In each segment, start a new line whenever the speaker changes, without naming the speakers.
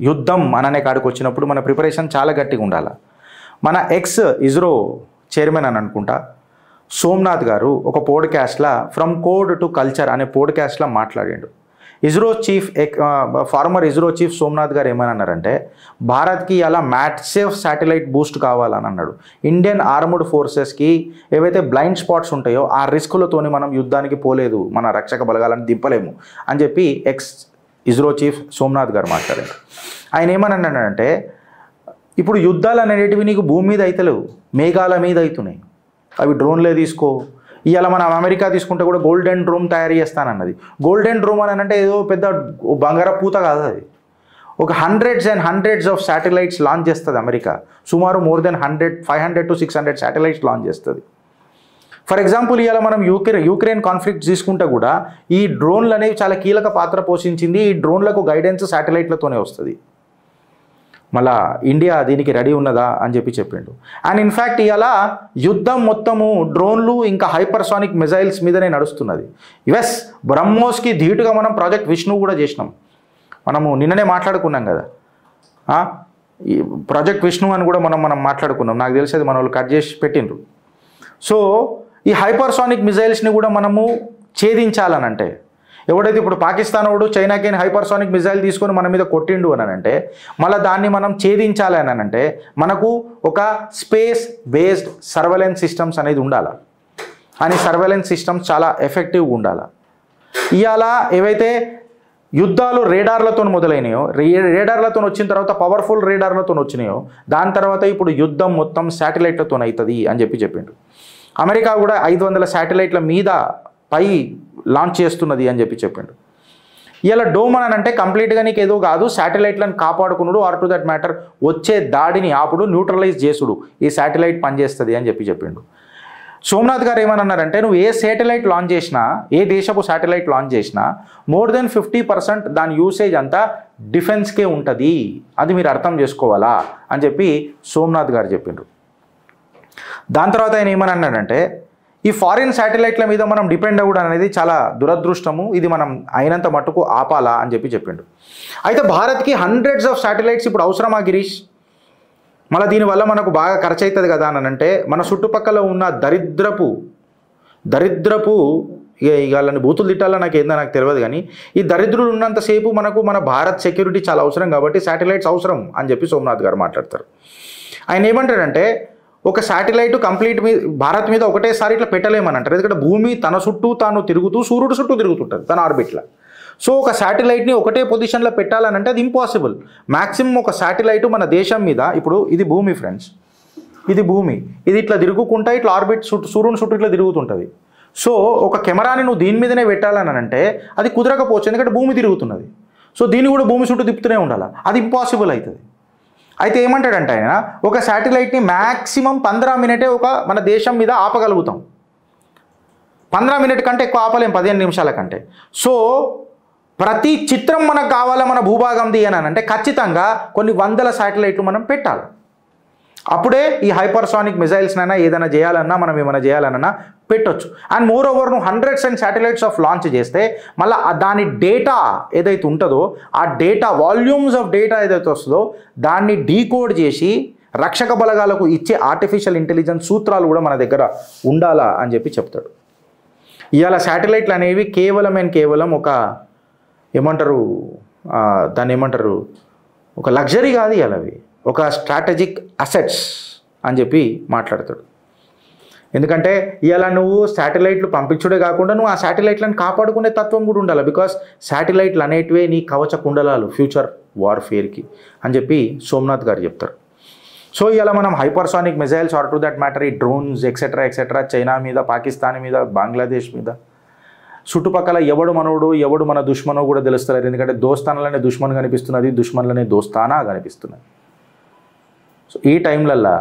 యుద్ధం అననే కాడికి వచ్చినప్పుడు మన ప్రిపరేషన్ చాలా గట్టిగా ఉండాలి. మన ఎక్స్ ఇస్రో చైర్మన్ అని అనుకుంటా సోమనాథ్ గారు ఒక పోడ్కాస్ట్లో ఫ్రమ్ కోడ్ టు కల్చర్ అనే పోడ్కాస్ట్లో మాట్లాడాడు. ఫార్మర్ ఇస్రో చీఫ్ సోమనాథ్ గారు ఏమన్నారంటే భారత్కి అలా మ్యాసివ్ శాటిలైట్ బూస్ట్ కావాలని అన్నాడు. ఇండియన్ ఆర్మ్డ్ ఫోర్సెస్కి ఏవైతే బ్లైండ్ స్పాట్స్ ఉంటాయో ఆ రిస్కులతోని మనం యుద్ధానికి పోలేదు, మన రక్షక బలగాలను దింపలేము అని చెప్పి ఇస్రో చీఫ్ సోమనాథ్ గారు మాట్లాడారు. ఆయన ఏమన్నాడంటే ఇప్పుడు యుద్ధాలు అనేటివి నీకు భూమి మీద అయితలేవు, మేఘాల మీద అవుతున్నాయి. అవి డ్రోన్లే తీసుకో. ఇవాళ మనం అమెరికా తీసుకుంటే కూడా గోల్డెన్ డ్రోమ్ తయారు చేస్తానన్నది. గోల్డెన్ డ్రోమ్ అని అంటే ఏదో పెద్ద బంగార పూత కాదు, అది ఒక hundreds and hundreds of satellites launch చేస్తుంది అమెరికా. సుమారు more than 500 to 600 satellites launch చేస్తుంది. ఫర్ ఎగ్జాంపుల్ ఇవాళ మనం యూక్రెయిన్ కాన్ఫ్లిక్ట్ తీసుకుంటే కూడా ఈ డ్రోన్లు అనేవి చాలా కీలక పాత్ర పోషించింది. ఈ డ్రోన్లకు గైడెన్స్ శాటిలైట్లతోనే వస్తుంది. మళ్ళా ఇండియా దీనికి రెడీ ఉన్నదా అని చెప్పిండు. అండ్ ఇన్ఫ్యాక్ట్ ఇవాళ యుద్ధం మొత్తము డ్రోన్లు ఇంకా హైపర్సానిక్ మిజైల్స్ మీదనే నడుస్తున్నది. ఎస్, బ్రహ్మోస్కి ధీటుగా మనం ప్రాజెక్ట్ విష్ణు కూడా చేసినాం. మనము నిన్ననే మాట్లాడుకున్నాం కదా, ఈ ప్రాజెక్ట్ విష్ణు అని కూడా మనం మాట్లాడుకున్నాం. నాకు తెలిసేది మన వాళ్ళు కట్ చేసి పెట్టిండ్రు. సో ఈ హైపర్సానిక్ మిజైల్స్ని కూడా మనము ఛేదించాలనంటే ఎవడైతే ఇప్పుడు పాకిస్తాన్ వాడు చైనాకి హైపర్సానిక్ మిజైల్ తీసుకొని మన మీద కొట్టిండు అని అంటే మళ్ళీ దాన్ని మనం ఛేదించాలి అని అంటే మనకు ఒక స్పేస్ బేస్డ్ సర్వేలెన్స్ సిస్టమ్స్ అనేది ఉండాలి. అని సర్వేలెన్స్ సిస్టమ్స్ చాలా ఎఫెక్టివ్గా ఉండాలి. ఇవాళ ఏవైతే యుద్ధాలు రేడార్లతో మొదలైనాయో, రేడార్లతో వచ్చిన తర్వాత పవర్ఫుల్ రేడార్లతో వచ్చినాయో, దాని తర్వాత ఇప్పుడు యుద్ధం మొత్తం శాటిలైట్లతో అవుతుంది అని చెప్పిండు. అమెరికా కూడా 500 శాటిలైట్ల మీద పై లాంచ్ చేస్తున్నది అని చెప్పిండు. ఇలా డోమ్ అని అంటే కంప్లీట్గా నీకు ఏదో కాదు, శాటిలైట్లను కాపాడుకున్నాడు, ఆర్ టు దట్ మ్యాటర్ వచ్చే దాడిని ఆపుడు, న్యూట్రలైజ్ చేసుడు ఈ శాటిలైట్ పనిచేస్తుంది అని చెప్పిండు. సోమనాథ్ గారు ఏమన్నారంటే నువ్వు ఏ శాటిలైట్ లాంచ్ చేసినా, ఏ దేశపు శాటిలైట్ లాంచ్ చేసినా మోర్ దెన్ 50% దాని యూసేజ్ అంతా డిఫెన్స్కే ఉంటుంది, అది మీరు అర్థం చేసుకోవాలా అని సోమనాథ్ గారు చెప్పిండ్రు. దాని తర్వాత ఆయన ఏమన్నాడంటే ఈ ఫారిన్ శాటిలైట్ల మీద మనం డిపెండ్ అవ్వడం అనేది చాలా దురదృష్టము, ఇది మనం అయినంత మట్టుకు ఆపాలా అని చెప్పిండు. అయితే భారత్కి హండ్రెడ్స్ ఆఫ్ శాటిలైట్స్ ఇప్పుడు అవసరమా గిరీష్? మళ్ళీ దీనివల్ల మనకు బాగా ఖర్చు అవుతుంది కదా అని అంటే మన చుట్టుపక్కల ఉన్న దరిద్రపు ఇక వాళ్ళని బూతులు తిట్టాలా నాకు తెలియదు, కానీ ఈ దరిద్రులు ఉన్నంతసేపు మనకు మన భారత్ సెక్యూరిటీ చాలా అవసరం కాబట్టి శాటిలైట్స్ అవసరం అని సోమనాథ్ గారు మాట్లాడతారు. ఆయన ఏమంటాడంటే ఒక శాటిలైట్ కంప్లీట్ భారత్ మీద ఒకటేసారి ఇట్లా పెట్టలేమని అంటారు. ఎందుకంటే భూమి తన చుట్టూ తాను తిరుగుతూ సూర్యుడు చుట్టూ తిరుగుతుంటుంది తన ఆర్బిట్లో. సో ఒక శాటిలైట్ని ఒకటే పొజిషన్లో పెట్టాలనంటే అది ఇంపాసిబుల్. మ్యాక్సిమం ఒక శాటిలైట్ మన దేశం మీద, ఇప్పుడు ఇది భూమి ఫ్రెండ్స్, ఇది భూమి, ఇది ఇట్లా తిరుగుకుంటా ఇట్లా ఆర్బిట్ సూర్యుని చుట్టూ ఇట్లా తిరుగుతుంటుంది. సో ఒక కెమెరాని నువ్వు దీని మీదనే పెట్టాలని అంటే అది కుదరకపోవచ్చు, ఎందుకంటే భూమి తిరుగుతున్నది. సో దీన్ని కూడా భూమి చుట్టూ తిప్పుతూనే ఉండాలి, అది ఇంపాసిబుల్ అవుతుంది. అయితే ఏమంటాడంటే ఆయన ఒక శాటిలైట్ని మ్యాక్సిమం 15 మినిటే మన దేశం మీద ఆపగలుగుతాం. 15 మినిట్ కంటే ఎక్కువ ఆపలేం, 15 నిమిషాల కంటే. సో ప్రతి చిత్రం మనకు కావాలా మన భూభాగంది అని అంటే ఖచ్చితంగా కొన్ని 100 శాటిలైట్లు మనం పెట్టాలి. అప్పుడే ఈ హైపర్సానిక్ మిజైల్స్నైనా ఏదైనా చేయాలన్నా మనం ఏమైనా చేయాలన్నా పెట్టొచ్చు. అండ్ మోర్ ఓవర్ నువ్వు hundreds and satellites of launch చేస్తే మళ్ళీ దాని డేటా ఏదైతే ఉంటుందో ఆ డేటా వాల్యూమ్స్ ఆఫ్ డేటా ఏదైతే వస్తుందో దాన్ని డీకోడ్ చేసి రక్షక బలగాలకు ఇచ్చే ఆర్టిఫిషియల్ ఇంటెలిజెన్స్ సూత్రాలు కూడా మన దగ్గర ఉండాలా అని చెప్తాడు. ఇవాళ శాటిలైట్లు అనేవి కేవలం ఒక ఒక లగ్జరీ కాదు, ఇవాళ అవి ఒక స్ట్రాటజిక్ అసెట్స్ అని మాట్లాడతాడు. ఎందుకంటే ఇవాళ నువ్వు శాటిలైట్లు పంపించుడే కాకుండా నువ్వు ఆ శాటిలైట్లను కాపాడుకునే తత్వం కూడా ఉండాలి. బికాస్ శాటిలైట్లు అనేటివే నీ కవచ కుండలాలు ఫ్యూచర్ వార్ఫేర్కి అని సోమనాథ్ గారు చెప్తారు. సో ఇవాళ మనం hypersonic missiles or to that matter ఈ డ్రోన్స్ ఎక్సెట్రా చైనా మీద, పాకిస్తాన్ మీద, బంగ్లాదేశ్ మీద, చుట్టుపక్కల ఎవడు మనోడు ఎవడు మన దుష్మనో కూడా తెలుస్తలేదు. ఎందుకంటే దోస్తానాలనే దుష్మన్ కనిపిస్తున్నది, దుష్మన్లనే దోస్తానా కనిపిస్తున్నది. సో ఈ టైంలల్లో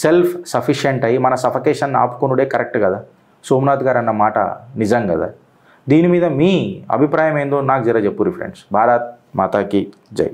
సెల్ఫ్ సఫిషియెంట్ అయ్యి మన సఫకేషన్ ఆపుకొనుడే కరెక్ట్ కదా. సోమనాథ్ గారు అన్న మాట నిజం కదా. దీని మీద మీ అభిప్రాయం ఏందో నాకు జర చెప్పుర్రి ఫ్రెండ్స్. భారత్ మాతాకి జై.